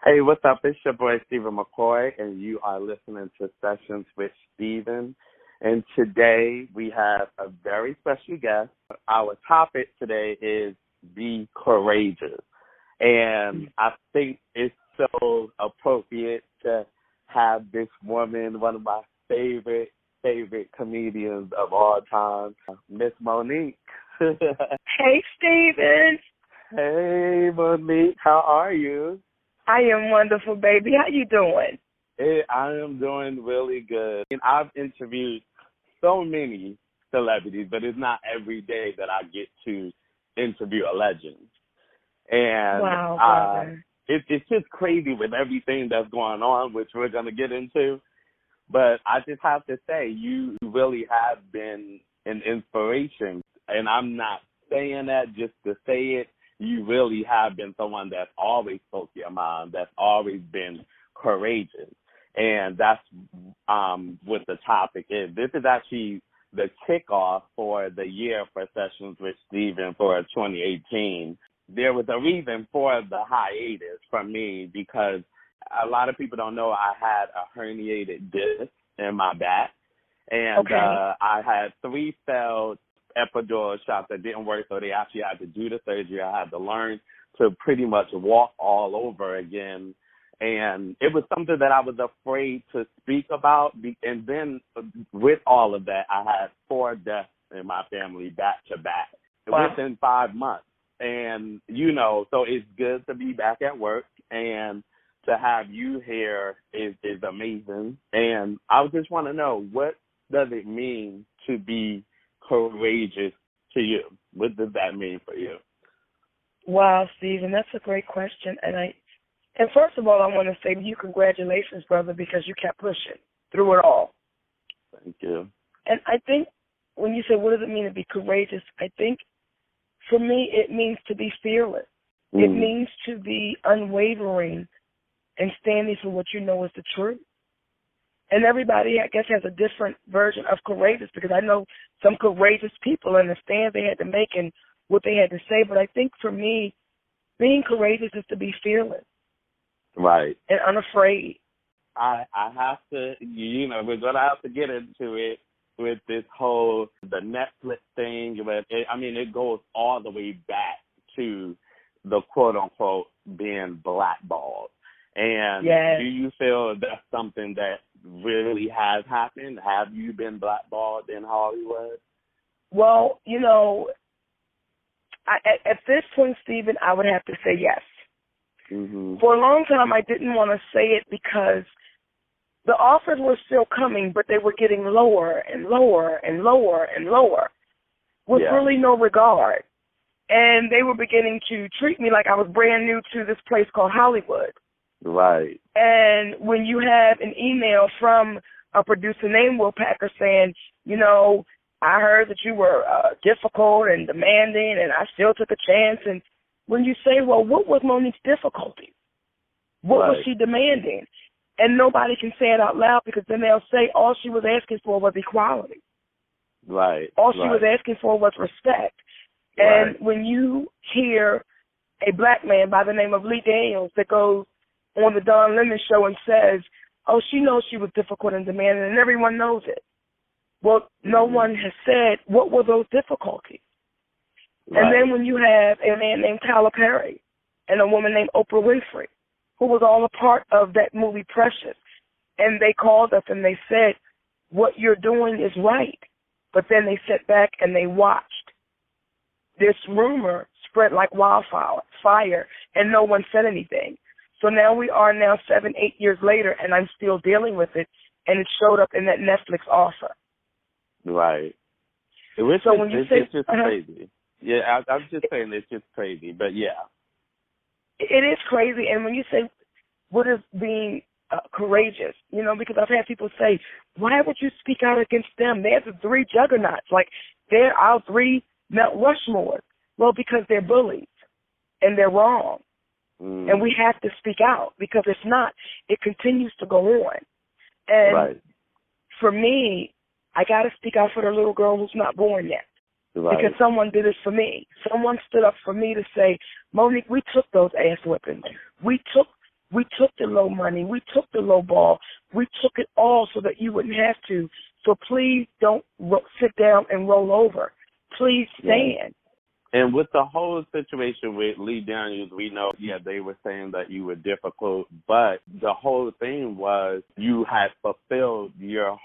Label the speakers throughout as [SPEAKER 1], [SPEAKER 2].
[SPEAKER 1] Hey, what's up? It's your boy, Steven McCoy, and you are listening to Sessions with Steven. And today we have a very special guest. Our topic today is be courageous. And I think it's so appropriate to have this woman, one of my favorite comedians of all time, Miss Monique.
[SPEAKER 2] Hey, Steven.
[SPEAKER 1] Hey, Monique. How are you?
[SPEAKER 2] I am wonderful, baby. How you doing?
[SPEAKER 1] I am doing really good. And I've interviewed so many celebrities, but it's not every day that I get to interview a legend. And
[SPEAKER 2] wow,
[SPEAKER 1] it's just crazy with everything that's going on, which we're going to get into. But I just have to say, you really have been an inspiration. And I'm not saying that just to say it. You really have been someone that's always spoke your mind, that's always been courageous. And that's what the topic is. This is actually the kickoff for the year for Sessions with Steven for 2018. There was a reason for the hiatus from me because a lot of people don't know I had a herniated disc in my back. And I had 3 failed epidural shots that didn't work, so they actually had to do the surgery. I had to learn to pretty much walk all over again. And it was something that I was afraid to speak about. And then with all of that, I had 4 deaths in my family back to back within 5 months. And, so it's good to be back at work. And to have you here is amazing. And I just want to know, what does it mean to be courageous to you? What does that mean for you?
[SPEAKER 2] Wow, Steven, that's a great question. And first of all, I want to say to you, congratulations, brother, because you kept pushing through it all.
[SPEAKER 1] Thank you.
[SPEAKER 2] And I think when you say, what does it mean to be courageous, I think for me it means to be fearless. It means to be unwavering and standing for what you know is the truth. And everybody, I guess, has a different version of courageous, because I know some courageous people and the stand they had to make and what they had to say. But I think for me, being courageous is to be fearless.
[SPEAKER 1] Right.
[SPEAKER 2] And unafraid.
[SPEAKER 1] I have to, we're going to have to get into it with this whole, the Netflix thing. But it goes all the way back to the quote-unquote being blackballed. And do you feel that's something that really has happened? Have you been blackballed in Hollywood?
[SPEAKER 2] Well, at this point, Steven, I would have to say yes.
[SPEAKER 1] Mm-hmm.
[SPEAKER 2] For a long time, I didn't want to say it because the offers were still coming, but they were getting lower and lower and lower and lower with really no regard. And they were beginning to treat me like I was brand new to this place called Hollywood.
[SPEAKER 1] Right.
[SPEAKER 2] And when you have an email from a producer named Will Packer saying, I heard that you were difficult and demanding, and I still took a chance. And when you say, well, what was Monique's difficulty? What was she demanding? And nobody can say it out loud, because then they'll say all she was asking for was equality.
[SPEAKER 1] Right.
[SPEAKER 2] All she was asking for was respect. And when you hear a black man by the name of Lee Daniels that goes on the Don Lemon show and says, oh, she knows she was difficult and demanding, and everyone knows it. Well, no one has said, what were those difficulties? Right. And then when you have a man named Tyler Perry and a woman named Oprah Winfrey, who was all a part of that movie Precious, and they called us and they said, what you're doing is right. But then they sat back and they watched this rumor spread like wildfire, and no one said anything. So now we are 7-8 years later, and I'm still dealing with it, and it showed up in that Netflix offer.
[SPEAKER 1] Right. It's just crazy. Yeah, I'm just saying it's just crazy, but yeah.
[SPEAKER 2] It is crazy, and when you say, what is being courageous, because I've had people say, why would you speak out against them? They're the 3 juggernauts. Like, they're our 3 Mount Rushmore. Well, because they're bullies, and they're wrong. And we have to speak out, because if not, it continues to go on. And for me, I got to speak out for the little girl who's not born yet. Because someone did it for me. Someone stood up for me to say, Monique, we took those ass whippings. We took low money. We took the low ball. We took it all so that you wouldn't have to. So please don't sit down and roll over. Please stand.
[SPEAKER 1] And with the whole situation with Lee Daniels, we know, they were saying that you were difficult, but the whole thing was you had fulfilled your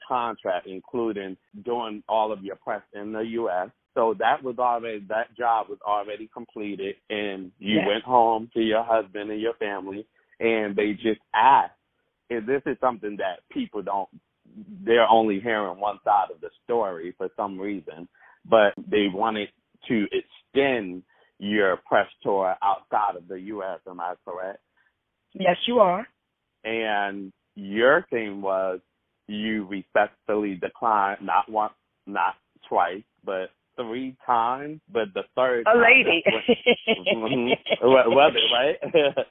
[SPEAKER 1] contract, including doing all of your press in the U.S. So that job was already completed, and you went home to your husband and your family, and they just asked. And this is something that people they're only hearing one side of the story for some reason, but they wanted to extend your press tour outside of the U.S., am I correct?
[SPEAKER 2] Yes, you are.
[SPEAKER 1] And your thing was you respectfully declined, not once, not twice, but 3 times, but the third
[SPEAKER 2] time. A lady.
[SPEAKER 1] Was it, right?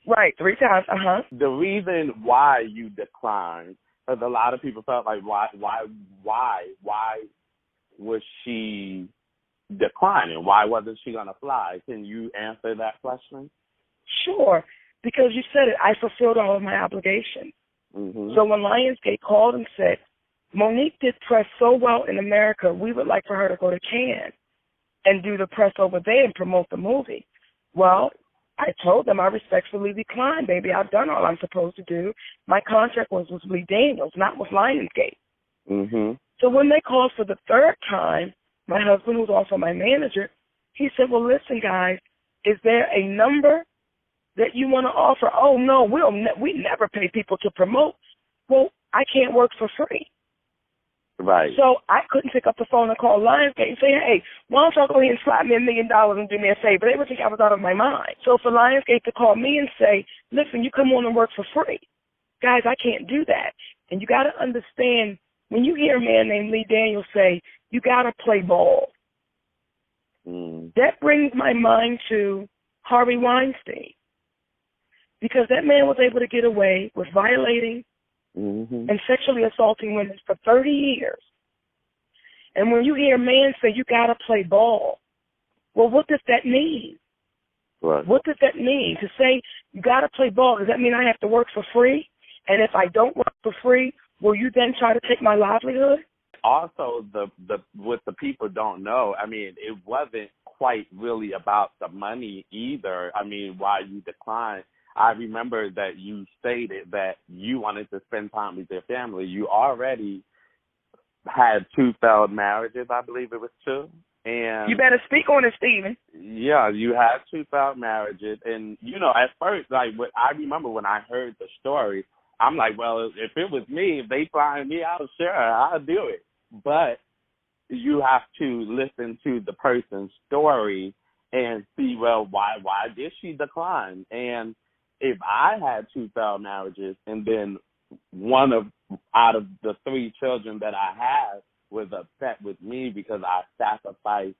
[SPEAKER 2] Right, 3 times,
[SPEAKER 1] The reason why you declined, because a lot of people felt like, why was she declining? Why wasn't she going to fly? Can you answer that question?
[SPEAKER 2] Sure, because you said it. I fulfilled all of my obligations.
[SPEAKER 1] Mm-hmm.
[SPEAKER 2] So when Lionsgate called and said, Monique did press so well in America, we would like for her to go to Cannes and do the press over there and promote the movie. Well, I told them I respectfully declined, baby. I've done all I'm supposed to do. My contract was with Lee Daniels, not with Lionsgate.
[SPEAKER 1] Mm-hmm.
[SPEAKER 2] So when they called for the 3rd time, my husband, who's also my manager, he said, well, listen, guys, is there a number that you want to offer? Oh, no, we never pay people to promote. Well, I can't work for free.
[SPEAKER 1] Right.
[SPEAKER 2] So I couldn't pick up the phone and call Lionsgate and say, hey, why don't y'all go ahead and slap me $1 million and do me a favor? They would think I was out of my mind. So for Lionsgate to call me and say, listen, you come on and work for free. Guys, I can't do that. And you got to understand, when you hear a man named Lee Daniels say, you got to play ball, that brings my mind to Harvey Weinstein, because that man was able to get away with violating and sexually assaulting women for 30 years. And when you hear a man say, you got to play ball, well, what does that mean?
[SPEAKER 1] Right.
[SPEAKER 2] What does that mean? To say you got to play ball, does that mean I have to work for free? And if I don't work for free, will you then try to take my livelihood?
[SPEAKER 1] Also, what the people don't know, I mean, it wasn't quite really about the money either. I mean, why you declined. I remember that you stated that you wanted to spend time with your family. You already had 2 failed marriages, I believe it was 2. And
[SPEAKER 2] you better speak on it, Steven.
[SPEAKER 1] Yeah, you had 2 failed marriages. And, at first, I remember when I heard the story, I'm like, well, if it was me, if they find me out, sure, I'll do it. But you have to listen to the person's story and see, well, why did she decline? And if I had 2 failed marriages and then out of the 3 children that I had was upset with me because I sacrificed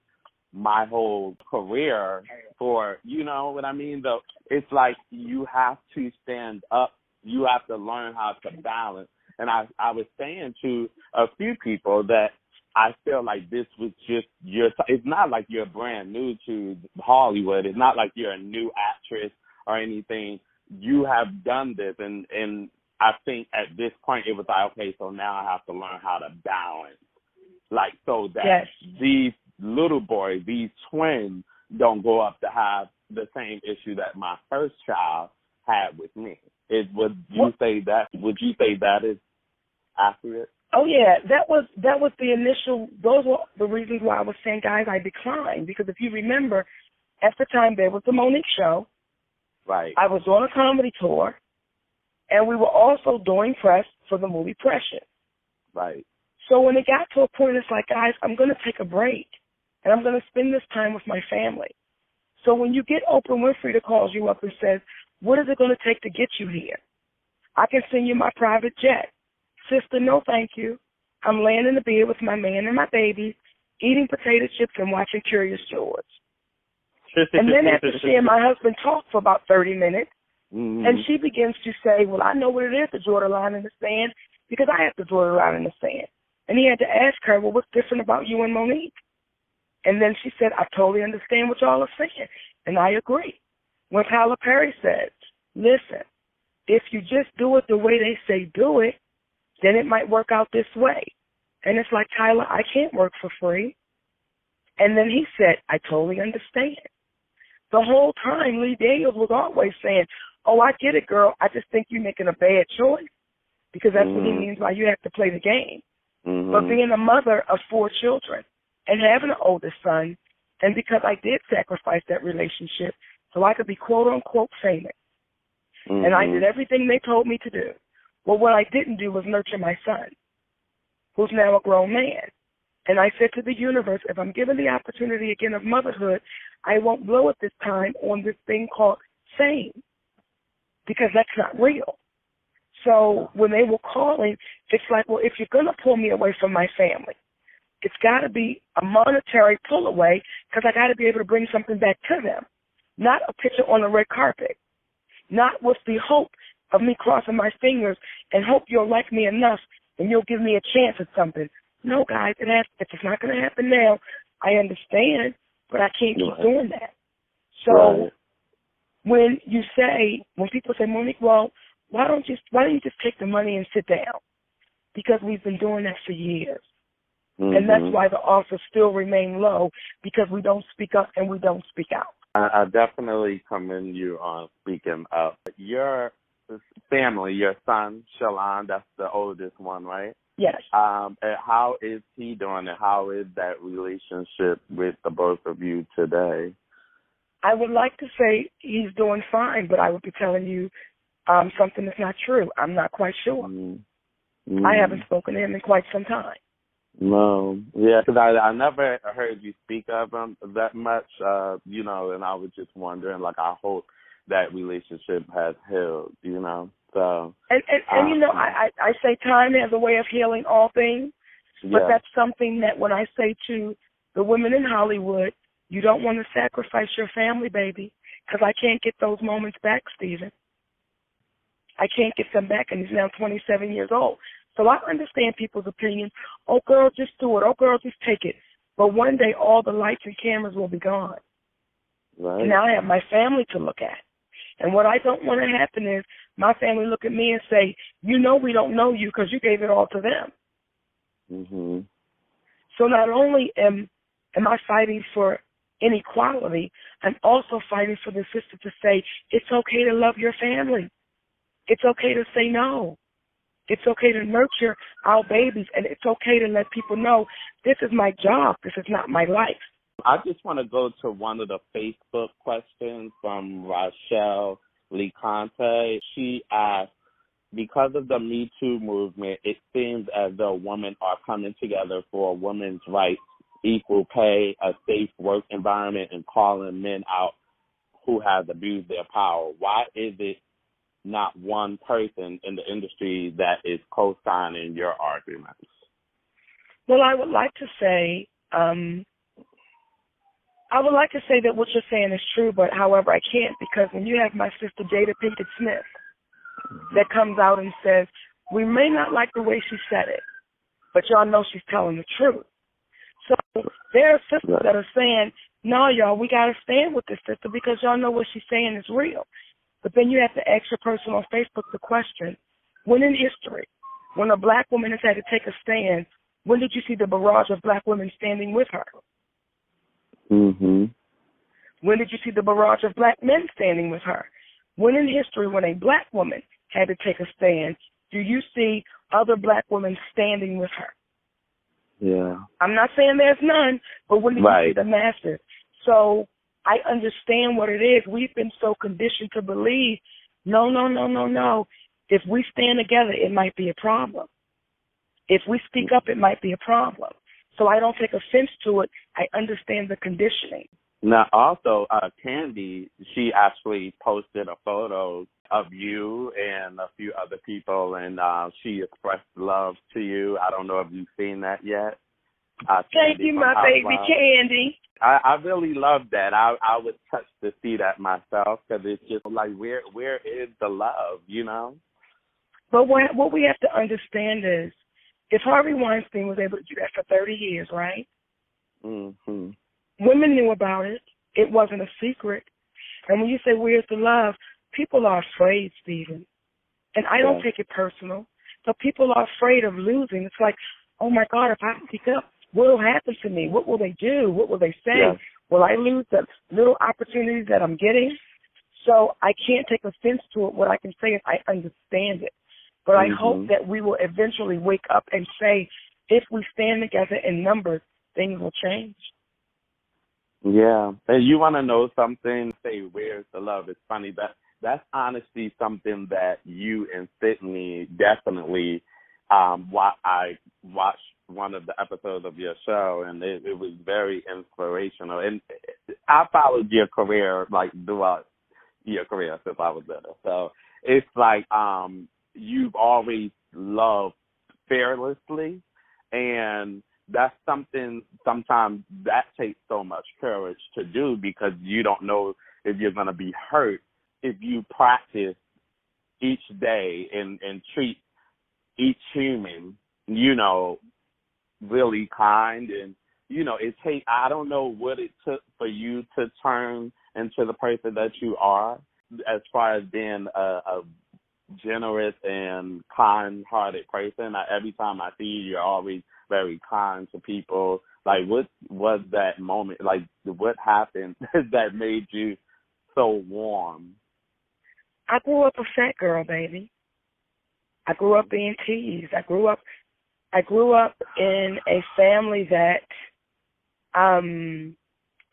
[SPEAKER 1] my whole career for, you know what I mean? Though it's like you have to stand up. You have to learn how to balance. And I was saying to a few people that I feel like this was just it's not like you're brand new to Hollywood. It's not like you're a new actress or anything. You have done this, and I think at this point it was like, okay, so now I have to learn how to balance. Like, so that these little boys, these twins, don't go up to have the same issue that my first child had with me. Would you say that is accurate?
[SPEAKER 2] Oh yeah, that was the initial. Those were the reasons why I was saying, guys, I declined, because if you remember, at the time there was the Monique show.
[SPEAKER 1] Right.
[SPEAKER 2] I was on a comedy tour, and we were also doing press for the movie Precious.
[SPEAKER 1] Right.
[SPEAKER 2] So when it got to a point, it's like, guys, I'm going to take a break, and I'm going to spend this time with my family. So when you get Oprah Winfrey that calls you up and says, what is it going to take to get you here? I can send you my private jet. Sister, no thank you. I'm laying in the bed with my man and my baby, eating potato chips and watching Curious George. And then after she and my husband talk for about 30 minutes, and she begins to say, well, I know what it is to draw the line in the sand, because I have to draw the line in the sand. And he had to ask her, well, what's different about you and Monique? And then she said, I totally understand what y'all are saying, and I agree. When Tyler Perry says, listen, if you just do it the way they say do it, then it might work out this way. And it's like, Tyler, I can't work for free. And then he said, I totally understand. The whole time, Lee Daniels was always saying, oh, I get it, girl. I just think you're making a bad choice, because that's what he means by you have to play the game. But being a mother of 4 children and having an oldest son, and because I did sacrifice that relationship so I could be quote-unquote famous, and I did everything they told me to do. Well, what I didn't do was nurture my son, who's now a grown man. And I said to the universe, if I'm given the opportunity again of motherhood, I won't blow it this time on this thing called fame, because that's not real. So when they were calling, it's like, well, if you're going to pull me away from my family, it's got to be a monetary pull away, because I got to be able to bring something back to them, not a picture on the red carpet, not with the hope of me crossing my fingers and hope you'll like me enough and you'll give me a chance at something. No, guys, if it's not going to happen now, I understand, but I can't keep doing that. So when people say, Monique, well, why don't you just take the money and sit down? Because we've been doing that for years. And that's why the offers still remain low, because we don't speak up and we don't speak out.
[SPEAKER 1] I definitely commend you on speaking up. Your family, your son, Shalon, that's the oldest one, right?
[SPEAKER 2] Yes.
[SPEAKER 1] And how is he doing, and how is that relationship with the both of you today?
[SPEAKER 2] I would like to say he's doing fine, but I would be telling you something that's not true. I'm not quite sure. I haven't spoken to him in quite some time.
[SPEAKER 1] No. Yeah, because I never heard you speak of him that much, and I was just wondering, I hope that relationship has healed, so. And
[SPEAKER 2] I say time has a way of healing all things, but that's something that when I say to the women in Hollywood, you don't want to sacrifice your family, baby, because I can't get those moments back, Steven. I can't get them back, and he's now 27 years old. So I understand people's opinions. Oh, girl, just do it. Oh, girl, just take it. But one day all the lights and cameras will be gone.
[SPEAKER 1] Right.
[SPEAKER 2] And now I have my family to look at. And what I don't want to happen is my family look at me and say, we don't know you because you gave it all to them. So not only am I fighting for inequality, I'm also fighting for the sister to say, it's okay to love your family. It's okay to say no. It's okay to nurture our babies, and it's okay to let people know this is my job. This is not my life.
[SPEAKER 1] I just want to go to one of the Facebook questions from Rochelle Lee Conte. She asked, because of the Me Too movement, it seems as though women are coming together for women's rights, equal pay, a safe work environment, and calling men out who have abused their power. Why is it not one person in the industry that is co-signing your arguments?
[SPEAKER 2] Well, I would like to say that what you're saying is true, but however, I can't, because when you have my sister Jada Pinkett Smith that comes out and says, we may not like the way she said it, but y'all know she's telling the truth. So there are sisters that are saying, no, y'all, we got to stand with this sister because y'all know what she's saying is real. But then you have to ask your person on Facebook the question, when in history, when a black woman has had to take a stand, when did you see the barrage of black women standing with her? When did you see the barrage of black men standing with her? When in history, when a black woman had to take a stand, do you see other black women standing with her?
[SPEAKER 1] Yeah. I'm
[SPEAKER 2] not saying there's none, but when did you see the masses? So I understand what it is. We've been so conditioned to believe, no. If we stand together, it might be a problem. If we speak up, it might be a problem. So I don't take offense to it. I understand the conditioning.
[SPEAKER 1] Now, also, Candy, she actually posted a photo of you and a few other people, and she expressed love to you. I don't know if you've seen that yet.
[SPEAKER 2] Thank you, my baby Candy.
[SPEAKER 1] I really love that. I was touched to see that myself, because it's just like, where is the love,
[SPEAKER 2] But what we have to understand is, if Harvey Weinstein was able to do that for 30 years, right? Women knew about it. It wasn't a secret. And when you say, where's the love? People are afraid, Steven. And I don't take it personal. So people are afraid of losing. It's like, oh, my God, if I speak up, what will happen to me? What will they do? What will they say?
[SPEAKER 1] Yeah.
[SPEAKER 2] Will I lose the little opportunities that I'm getting? So I can't take offense to it. What I can say is I understand it. But I hope that we will eventually wake up and say, if we stand together in numbers, things will change.
[SPEAKER 1] Yeah. And you want to know something? Say, where's the love? It's funny that's honestly something that you and Sydney definitely. I watched one of the episodes of your show, and it was very inspirational. And I followed your career like throughout your career since I was little. So it's like you've always loved fearlessly, and that's something sometimes that takes so much courage to do because you don't know if you're going to be hurt if you practice each day and treat each human, really kind. And, I don't know what it took for you to turn into the person that you are as far as being a generous and kind-hearted person. Every time I see you, you're always very kind to people. Like, what was that moment? Like, what happened that made you so warm?
[SPEAKER 2] I grew up a fat girl, baby. I grew up being teased. I grew up in a family that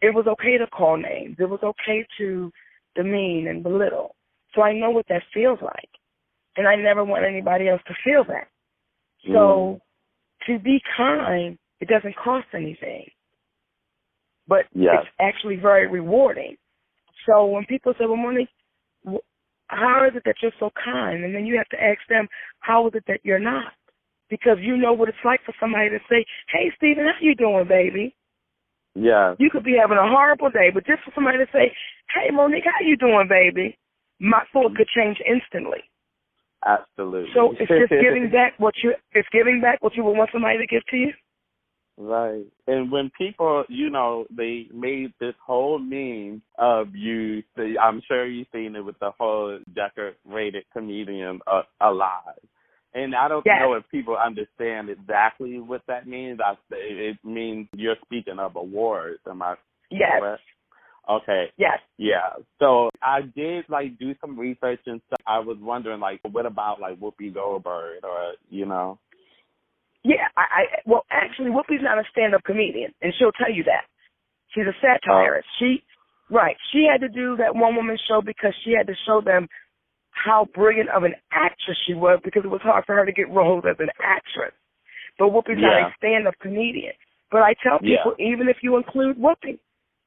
[SPEAKER 2] it was okay to call names. It was okay to demean and belittle. So I know what that feels like. And I never want anybody else to feel that. So to be kind, it doesn't cost anything. But it's actually very rewarding. So when people say, well, Monique, how is it that you're so kind? And then you have to ask them, how is it that you're not? Because you know what it's like for somebody to say, hey, Steven, how you doing, baby?
[SPEAKER 1] Yeah.
[SPEAKER 2] You could be having a horrible day, but just for somebody to say, hey, Monique, how you doing, baby? My thought could change instantly.
[SPEAKER 1] Absolutely.
[SPEAKER 2] So it's just giving back what you would want somebody to give to you.
[SPEAKER 1] Right. And when people, they made this whole meme of you, I'm sure you've seen it with the whole decorated comedian alive. And I don't know if people understand exactly what that means. It means you're speaking of awards. Am I correct? Okay.
[SPEAKER 2] Yes.
[SPEAKER 1] Yeah. So I did do some research and stuff. I was wondering what about Whoopi Goldberg or
[SPEAKER 2] Yeah, well, actually, Whoopi's not a stand-up comedian, and she'll tell you that. She's a satirist. She had to do that one-woman show because she had to show them how brilliant of an actress she was because it was hard for her to get roles as an actress. But Whoopi's not a stand-up comedian. But I tell people, even if you include Whoopi,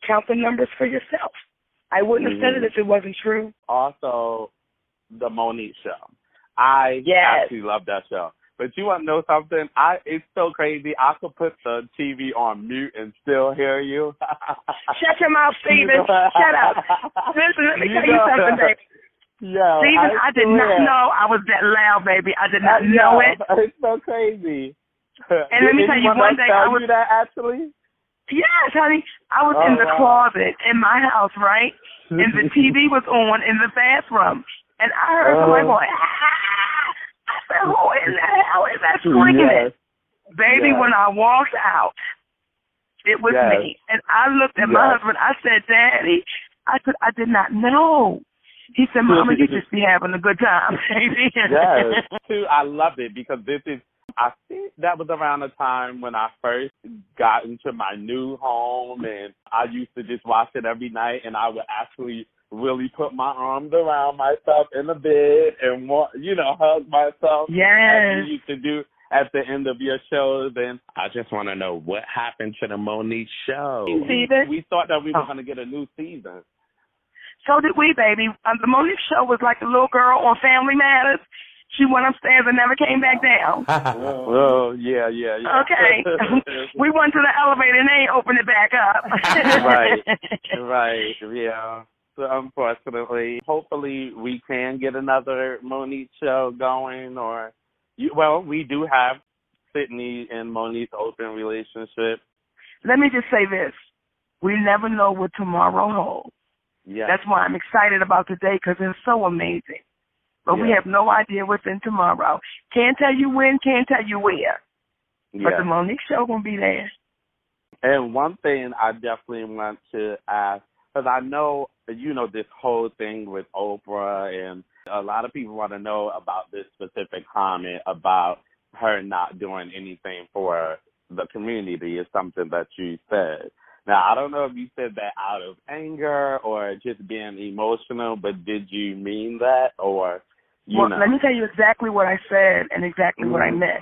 [SPEAKER 2] count the numbers for yourself. I wouldn't have said it if it wasn't true.
[SPEAKER 1] Also, the Monique show. I actually love that show. But you want to know something? It's so crazy. I could put the TV on mute and still hear you.
[SPEAKER 2] Shut your mouth, Steven. Shut up. Listen, let me tell you something, baby.
[SPEAKER 1] Yeah,
[SPEAKER 2] Steven, I did not know I was that loud, baby. I did not know it.
[SPEAKER 1] It's so crazy.
[SPEAKER 2] And let me tell you one day I was...
[SPEAKER 1] that actually?
[SPEAKER 2] Yes, honey. I was in the closet in my house, right? And the TV was on in the bathroom. And I heard somebody going, I said, who in the hell is that screaming it? Baby, when I walked out, it was me. And I looked at my husband. I said, Daddy, I did not know. He said, Mama, you just be having a good time, baby.
[SPEAKER 1] Yes. Too, I love it because I think that was around the time when I first got into my new home, and I used to just watch it every night, and I would actually really put my arms around myself in the bed and hug myself.
[SPEAKER 2] Yes.
[SPEAKER 1] As you used to do at the end of your shows. And I just want to know what happened to the Monique show. We thought that we were going to get a new season.
[SPEAKER 2] So did we, baby. The Monique show was like a little girl on Family Matters. She went upstairs and never came back down.
[SPEAKER 1] Oh, yeah.
[SPEAKER 2] Okay. We went to the elevator and they ain't opened it back up.
[SPEAKER 1] Right, yeah. So unfortunately, hopefully we can get another Monique show going. We do have Sydney and Monique's open relationship.
[SPEAKER 2] Let me just say this. We never know what tomorrow holds.
[SPEAKER 1] Yeah.
[SPEAKER 2] That's why I'm excited about today because it's so amazing. but we have no idea what's in tomorrow. Can't tell you when, can't tell you where. But the Monique show going to be there.
[SPEAKER 1] And one thing I definitely want to ask, because I know, this whole thing with Oprah, and a lot of people want to know about this specific comment about her not doing anything for the community is something that you said. Now, I don't know if you said that out of anger or just being emotional, but did you mean that or,
[SPEAKER 2] let me tell you exactly what I said and exactly what I meant.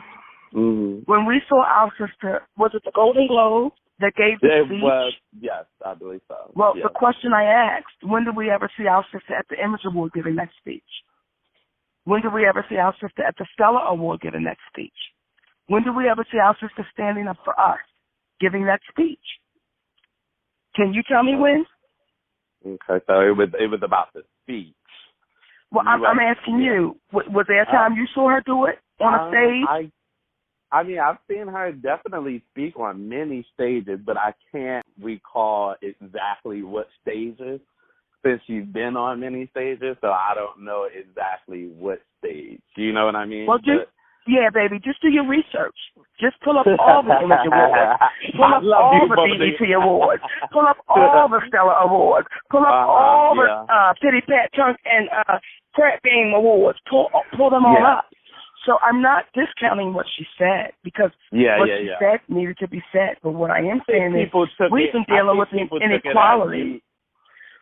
[SPEAKER 1] Mm-hmm.
[SPEAKER 2] When we saw our sister, was it the Golden Globe that gave the speech?
[SPEAKER 1] Yes, I believe so.
[SPEAKER 2] Well, the question I asked, when did we ever see our sister at the Image Award giving that speech? When did we ever see our sister at the Stella Award giving that speech? When did we ever see our sister standing up for us, giving that speech? Can you tell me when? Okay,
[SPEAKER 1] so it was about the speech.
[SPEAKER 2] Well, I'm asking you, was there a time you saw her do it on a stage?
[SPEAKER 1] I mean, I've seen her definitely speak on many stages, but I can't recall exactly what stages since she's been on many stages, so I don't know exactly what stage. Do you know what I mean?
[SPEAKER 2] Well, yeah, baby, just do your research. Just pull up all the Image Awards. Pull up all the BET Awards. Pull up all the Stella Awards. Pull up all the Pity Pat Chunk and Crap Game Awards. Pull them all up. So I'm not discounting what she said because what she said needed to be said. But what I am saying is we've been dealing with inequality.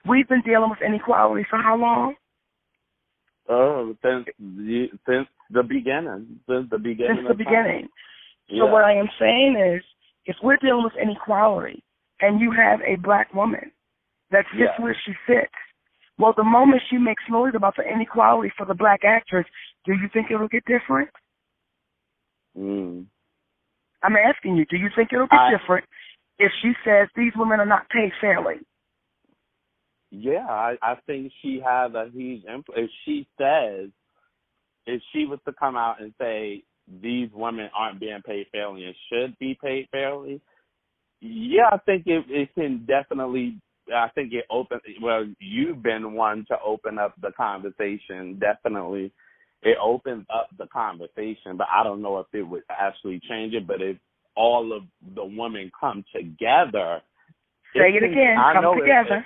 [SPEAKER 2] We've been dealing with inequality for how long?
[SPEAKER 1] Oh, since the beginning. Since the beginning.
[SPEAKER 2] So what I am saying is, if we're dealing with inequality and you have a black woman that sits where she sits, well, the moment she makes noise about the inequality for the black actress, do you think it'll get different? I'm asking you, do you think it'll get different if she says these women are not paid fairly?
[SPEAKER 1] Yeah, I think she has a huge influence. If she was to come out and say these women aren't being paid fairly and should be paid fairly, I think it can definitely, I think it opens, well, you've been one to open up the conversation, definitely. It opens up the conversation, but I don't know if it would actually change it, but if all of the women come together.
[SPEAKER 2] Say it again, come together.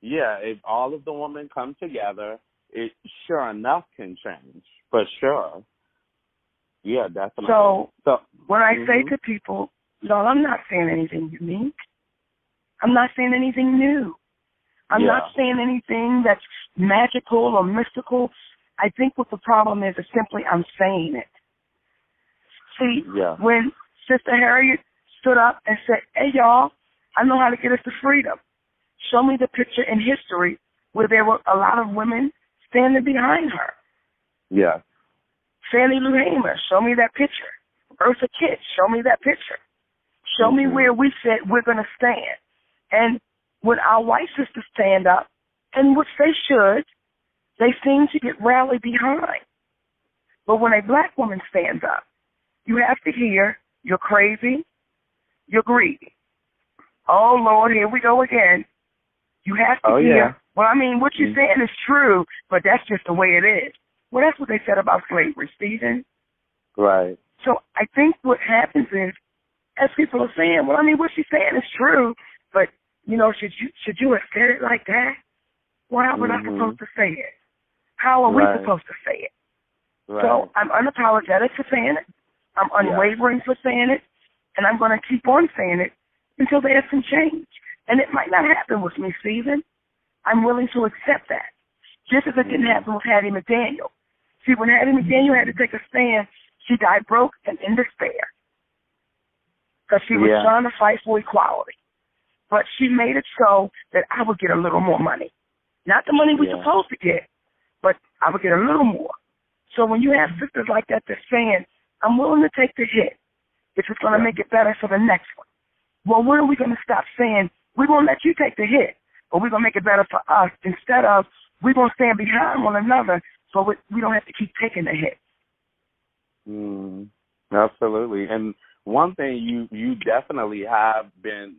[SPEAKER 1] If all of the women come together, it sure enough can change, for sure. Yeah, definitely.
[SPEAKER 2] So when I say to people, I'm not saying anything unique. I'm not saying anything new. I'm not saying anything that's magical or mystical. I think what the problem is simply I'm saying it. See, when Sister Harriet stood up and said, hey, y'all, I know how to get us to freedom. Show me the picture in history where there were a lot of women standing behind her.
[SPEAKER 1] Yeah.
[SPEAKER 2] Fannie Lou Hamer, show me that picture. Eartha Kitt, show me that picture. Show me where we said we're going to stand. And when our white sisters stand up, and which they should, they seem to get rallied behind. But when a black woman stands up, you have to hear, you're crazy, you're greedy. Oh, Lord, here we go again. You have to hear, well, I mean, what you're saying is true, but that's just the way it is. Well, that's what they said about slavery, Stephen.
[SPEAKER 1] Right.
[SPEAKER 2] So I think what happens is, as people are saying, well, I mean, what she's saying is true, but, should you have said it like that? Well, how was I supposed to say it? How are we supposed to say it? Right. So I'm unapologetic for saying it. I'm unwavering for saying it. And I'm going to keep on saying it until there's some change. And it might not happen with me, Stephen. I'm willing to accept that. Just as it didn't happen with Hattie McDaniel. See, when Hattie McDaniel had to take a stand, she died broke and in despair. Because she was trying to fight for equality. But she made it so that I would get a little more money. Not the money we're supposed to get, but I would get a little more. So when you have sisters like that that's saying, I'm willing to take the hit if it's going to make it better for the next one. Well, when are we going to stop saying, we're going to let you take the hit, but we're going to make it better for us instead of we're going to stand behind one another so we don't have to keep taking the hit.
[SPEAKER 1] Absolutely. And one thing you definitely have been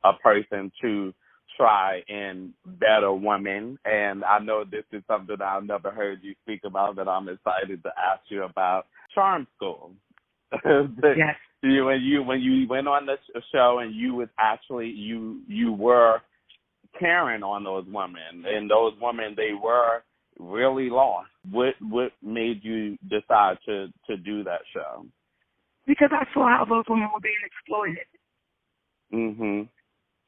[SPEAKER 1] a person to try and better women. And I know this is something that I've never heard you speak about that I'm excited to ask you about. Charm School.
[SPEAKER 2] Yes.
[SPEAKER 1] When you went on the show and you was actually you were caring on those women, and those women, they were really lost. What made you decide to do that show?
[SPEAKER 2] Because I saw how those women were being exploited.
[SPEAKER 1] Mhm.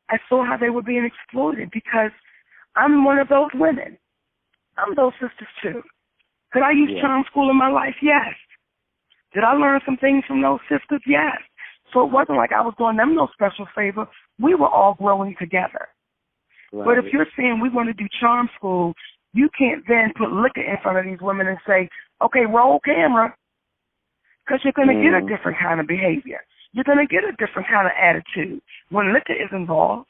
[SPEAKER 2] I saw how they were being exploited because I'm one of those women. I'm those sisters too. Could I use Charm School in my life? Yes. Did I learn some things from those sisters? Yes. So it wasn't like I was doing them no special favor. We were all growing together. Right. But if you're saying we want to do Charm School, you can't then put liquor in front of these women and say, okay, roll camera, because you're going to get a different kind of behavior. You're going to get a different kind of attitude when liquor is involved.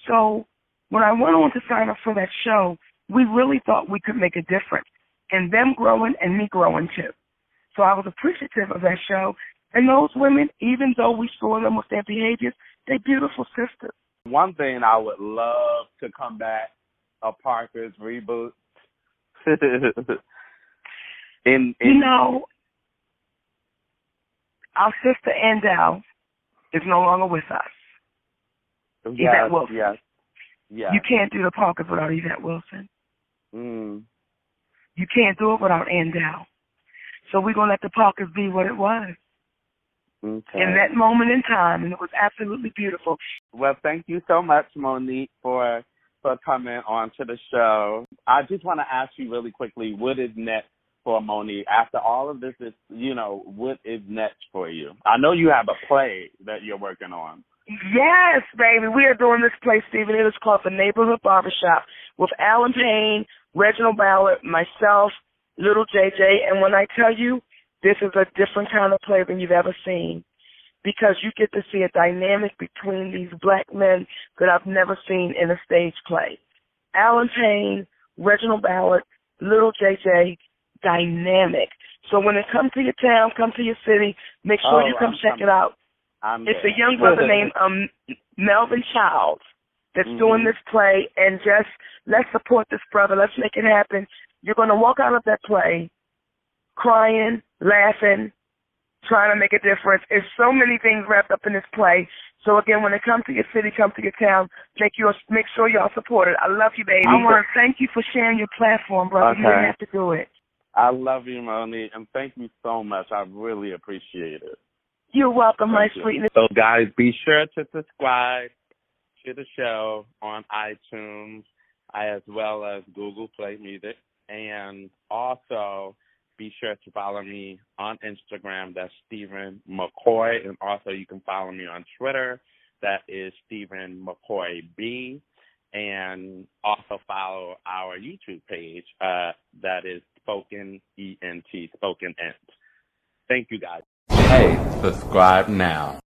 [SPEAKER 2] So when I went on to sign up for that show, we really thought we could make a difference in them growing and me growing too. So I was appreciative of that show. And those women, even though we saw them with their behaviors, they're beautiful sisters.
[SPEAKER 1] One thing I would love to come back a Parker's Reboot.
[SPEAKER 2] Our sister Andell is no longer with us.
[SPEAKER 1] Yes,
[SPEAKER 2] Yvette Wilson.
[SPEAKER 1] Yes.
[SPEAKER 2] You can't do the Parkers without Yvette Wilson.
[SPEAKER 1] Mm.
[SPEAKER 2] You can't do it without Andell. So we're going to let the Parkers be what it was.
[SPEAKER 1] Okay.
[SPEAKER 2] In that moment in time, and it was absolutely beautiful.
[SPEAKER 1] Well, thank you so much, Monique, for coming on to the show. I just want to ask you really quickly, what is next for Monique? After all of this, what is next for you? I know you have a play that you're working on.
[SPEAKER 2] Yes, baby. We are doing this play, Steven. It is called The Neighborhood Barbershop with Alan Payne, Reginald Ballard, myself, Little JJ. And when I tell you, this is a different kind of play than you've ever seen, because you get to see a dynamic between these black men that I've never seen in a stage play. Alan Payne, Reginald Ballard, Little JJ, dynamic. So when it comes to your town, come to your city, make sure you come check it out. It's a young brother named Melvin Childs that's doing this play, and just let's support this brother. Let's make it happen. You're going to walk out of that play crying, laughing, trying to make a difference. There's so many things wrapped up in this play. So, again, when it comes to your city, come to your town, make sure y'all support it. I love you, baby. I want to thank you for sharing your platform, brother. Okay. You didn't have to do it.
[SPEAKER 1] I love you, Monique, and thank you so much. I really appreciate it.
[SPEAKER 2] You're welcome, my sweetness.
[SPEAKER 1] So, guys, be sure to subscribe to the show on iTunes as well as Google Play Music. And also be sure to follow me on Instagram. That's Steven McCoy. And also you can follow me on Twitter. That is Steven McCoy B. And also follow our YouTube page. That is Spoken ENT, Spoken Ent. Thank you, guys. Hey, subscribe now.